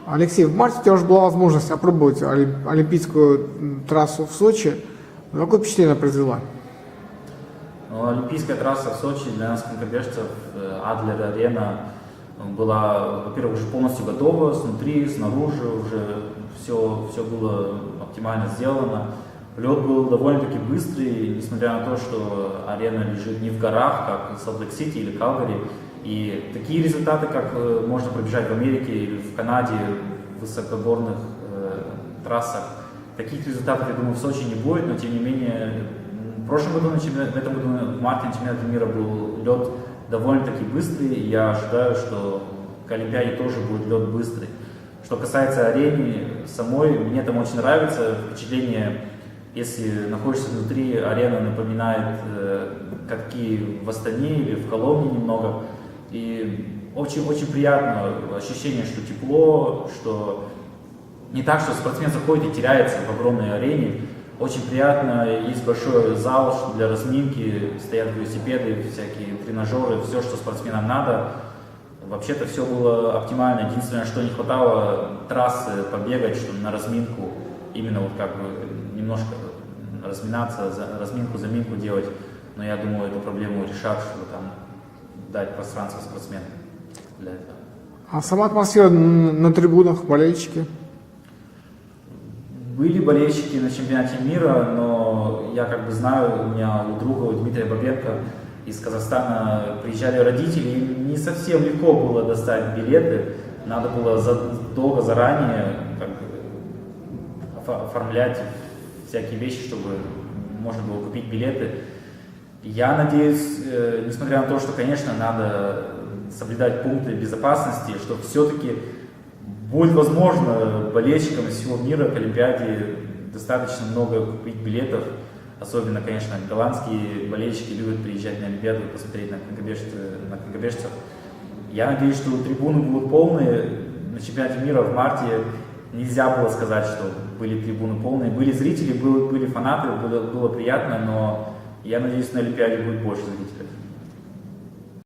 Алексей, в марте у тебя уже была возможность опробовать олимпийскую трассу в Сочи. Какое впечатление она произвела? Ну, олимпийская трасса в Сочи для нас, конькобежцев, Адлер-арена была, во-первых, уже полностью готова, снутри, снаружи уже все было оптимально сделано. Лед был довольно-таки быстрый, несмотря на то, что арена лежит не в горах, как Солт-Лейк-Сити или Калгари. И такие результаты, как можно пробежать в Америке или в Канаде, в высокогорных трассах, таких результатов, я думаю, в Сочи не будет, но тем не менее, в прошлом году, в этом году в марте на чемпионате мира был лед довольно-таки быстрый, и я ожидаю, что к Олимпиаде тоже будет лед быстрый. Что касается арены самой, мне там очень нравится впечатление, если находишься внутри, арена напоминает катки в Астане или в Коломне немного. И очень приятно ощущение, что тепло, что не так, что спортсмен заходит и теряется в огромной арене. Очень приятно, есть большой зал для разминки, стоят велосипеды, всякие тренажеры, все, что спортсменам надо. Вообще-то все было оптимально. Единственное, что не хватало трассы побегать, что на разминку, именно вот как бы немножко разминаться, разминку, делать. Но я думаю, эту проблему решат, чтобы там дать пространство спортсменам для этого. А сама атмосфера на трибунах, болельщики? Были болельщики на чемпионате мира, но я как бы знаю, у меня у друга, у Дмитрия Бабенко из Казахстана приезжали родители, им не совсем легко было достать билеты, надо было долго заранее как бы оформлять всякие вещи, чтобы можно было купить билеты. Я надеюсь, несмотря на то, что, конечно, надо соблюдать пункты безопасности, что все-таки будет возможно болельщикам из всего мира к Олимпиаде достаточно много купить билетов. Особенно, конечно, голландские болельщики любят приезжать на Олимпиаду и посмотреть на конькобежцев. Я надеюсь, что трибуны будут полные. На чемпионате мира в марте нельзя было сказать, что были трибуны полные. Были зрители, были фанаты, было приятно, но я надеюсь, на Олимпиаде будет больше зрителей.